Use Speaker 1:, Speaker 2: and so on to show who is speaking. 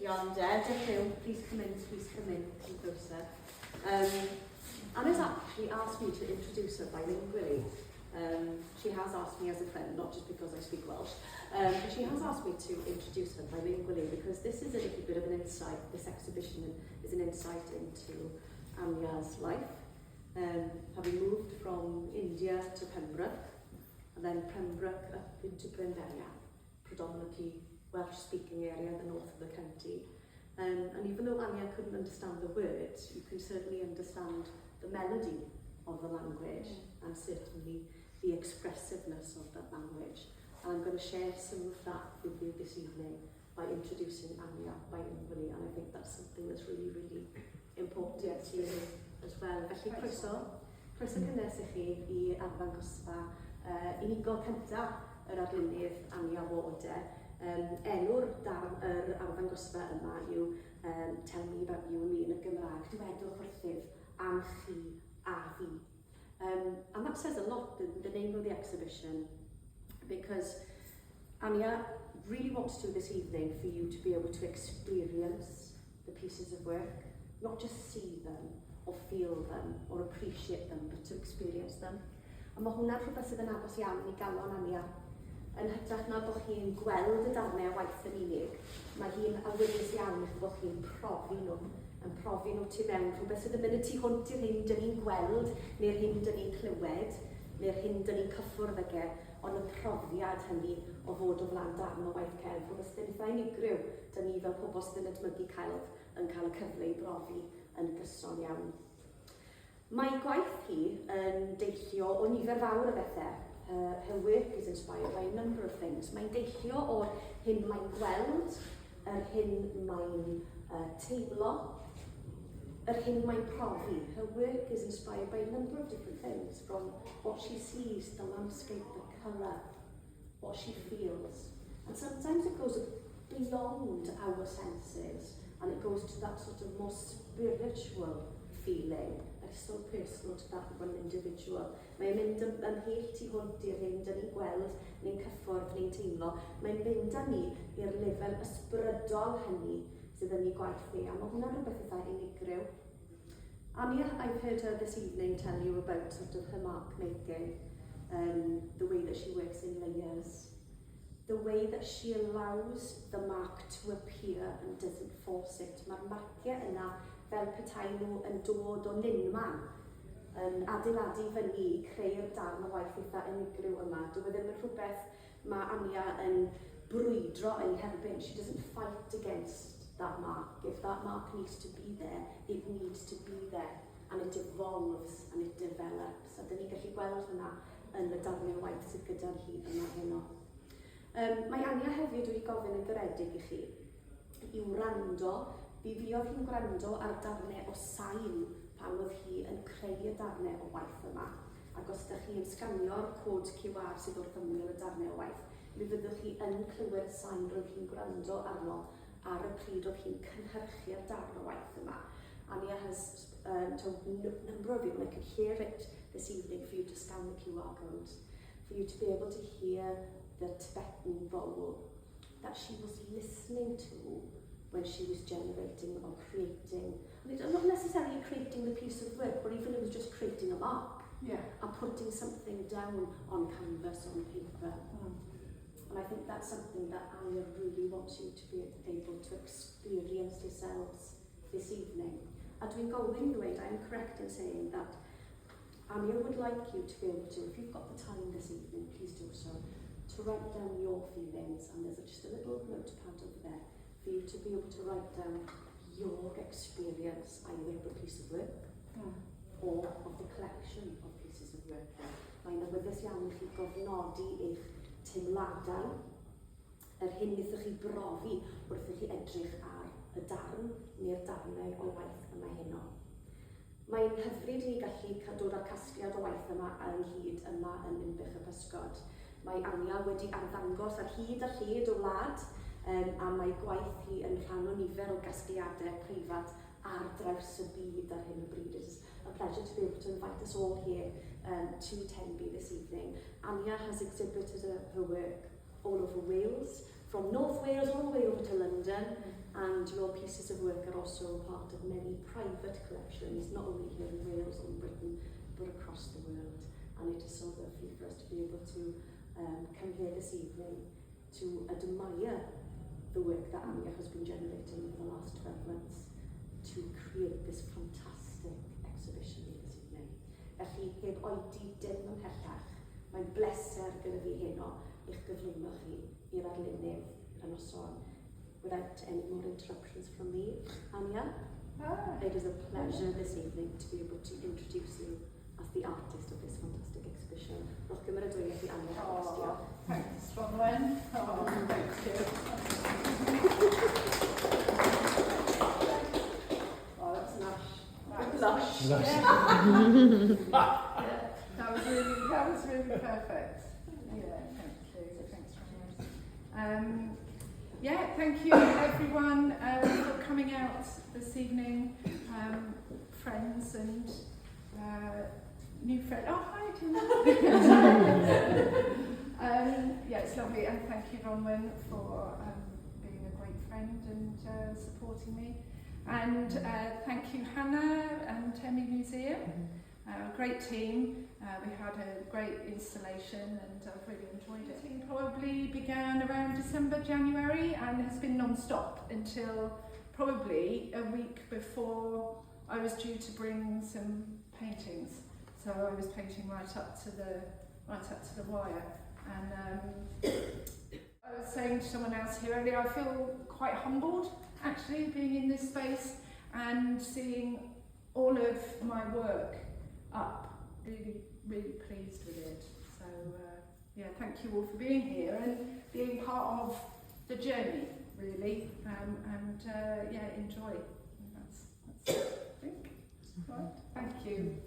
Speaker 1: John Dead, please come in, keep closer. Anna's actually asked me to introduce her bilingually. She has asked me as a friend, not just because I speak Welsh, but she has asked me to introduce her bilingually because this is a little bit of an insight, this exhibition is an insight into Anya's life. Having moved from India to Pembroke, and then Pembroke up into Glenderry, predominantly Welsh-speaking area, the north of the county. And even though Anya couldn't understand the words, you can certainly understand the melody of the language and certainly the expressiveness of that language. And I'm going to share some of that with you this evening by introducing Anya bilingually, and I think that's something that's really, really important to you as well. Felly croeso cynnes i chi I arddangosfa unigol cyntaf yr arlunydd Anya Wode. Enw'r arddangosfa yma yw Tell Me About You and Me yn y Gymraeg, dywedwch wrthyf am chi a fi. And that says a lot, the name of the exhibition, because Anya really wants to this evening for you to be able to experience the pieces of work, not just see them or feel them or appreciate them, but to experience them. A mae hwnna'n rhywbeth sydd yn agos iawn I galon Anya. Yn hytrach na bod chi'n gweld y darnau o waith yn unig, mae hi'n awyddus iawn I chi bod chi'n profi nhw, yn profi nhw tu mewn, rhywbeth sydd yn mynd y tu hwnt i'r hyn dyn ni'n gweld, neu'r hyn dyn ni'n clywed, neu'r hyn dyn ni'n cyffwrdd ag ond y profiad hynny o fod o flaen darn o waith celf, rhywbeth sydd yn eitha unigryw, dyn ni fel pobl sydd yn edmygu celf yn cael y cyfle I brofi yn gyson iawn. Mae gwaith hi yn deillio o nifer fawr o bethau. Her work is inspired by a number of things. Mae'n deillio o'r hyn mae'n gweld, yr hyn mae'n teimlo, yr hyn mae'n profi. Her work is inspired by a number of different things, from what she sees, the landscape, the colour, what she feels. And sometimes it goes beyond our senses, and it goes to that sort of more spiritual feeling. It's so personal to that one individual. Mae'n mynd ymhell tu hwnt i'r hyn dyn ni'n gweld, ni'n cyffwrdd, ni'n teimlo. Mae'n mynd â ni i'r lefel ysbrydol hynny sydd yn ei gwaith ni, a mae hwnna'n rhywbeth eitha unigryw. Anya, I've heard her this evening tell you about sort of her mark making, the way that she works in layers, the way that she allows the mark to appear and doesn't force it. Mae'r marciau yna fel petai nhw yn dod o nynman, yn adeiladu fyny I creu'r darn o waith eitha unigryw yma. Dyw e ddim yn rhywbeth mae Anya yn brwydro yn herbyn. She doesn't fight against that mark. If that mark needs to be there, it needs to be there. And it evolves and it develops. A dyn ni gallu gweld hynna yn y darnau o waith sydd gyda'r hi yma heno. Mae Anya hefyd wedi gofyn yn garedig I chi I wrando. Fi oedd hi'n gwrando ar darnau o sain pan oedd hi yn creu y darnau o waith yma. Ac os ydych chi'n sganio'r cod QR sydd wrth ymwyl y darnau o waith, mi fyddwch chi yn clywed y sain roedd hi'n gwrando arno ar y pryd oedd hi'n cynhyrchu'r darn o waith yma. Anya has told a number of you, and I could hear it this evening, for you to scan the QR code, for you to be able to hear the Tibetan bowl that she was listening to when she was generating or creating, not necessarily creating the piece of work, but even it was just creating a mark and putting something down on canvas, on paper. And I think that's something that Anya really wants you to be able to experience yourselves this evening. A dwi'n gofyn ddweud, I'm correct in saying that Anya would like you to be able to, if you've got the time this evening, please do so, to write down your feelings, and there's just a little notepad over there for you to be able to write down your experience either of the piece of work or of the collection of pieces of work. Mae'n awyddus iawn I chi gofnodi eich teimladau, yr hyn wnaethoch chi brofi wrth I chi edrych ar y darn neu'r darnau o waith yma heno. Mae'n hyfryd I gallu dod â'r casgliad o waith yma ynghyd yma yn Ninbych y Pysgod. Mae Anya wedi arddangos ar hyd a lled o wlad, a mae gwaith hi yn rhan o nifer o gasgliadau preifat ar draws y byd ar hyn o bryd. It is a pleasure to be able to invite us all here to Tenby this evening. Anya has exhibited her work all over Wales, from North Wales all the way over to London, and your pieces of work are also part of many private collections, not only here in Wales or Britain, but across the world. And it is so lovely for us to be able to come here this evening to admire the work that Anya has been generating over the last 12 months to create this fantastic exhibition here this evening. Felly, heb oedi dim ymhellach, mae'n bleser gyda fi heno i'ch gyflwyno chi i'r arlunydd y noson. Without any more interruptions from me, Anya, it is a pleasure this evening to be able to introduce you as the artist of this fantastic exhibition. Ro'ch gymryd o'i chi Anya.
Speaker 2: Oh, thanks, Bronwen. Oh, thank you. Oh, that's lush.
Speaker 1: Lush.
Speaker 2: Yeah, that was really perfect. Yeah, thank you. Thanks, Bronwen. Yeah, thank you everyone for coming out this evening, friends and new friends. Oh, hi, Tina. Yeah, it's lovely, and thank you, Bronwen, for being a great friend and supporting me. And thank you, Hannah and Tenby Museum, great team. We had a great installation and I've really enjoyed it. It probably began around December, January and has been non-stop until probably a week before I was due to bring some paintings. So I was painting right up to the wire. And I was saying to someone else here earlier, I feel quite humbled actually being in this space and seeing all of my work up. Really pleased with it. So yeah, thank you all for being here and being part of the journey, really, and yeah, enjoy. That's it, I think. Right. Thank you.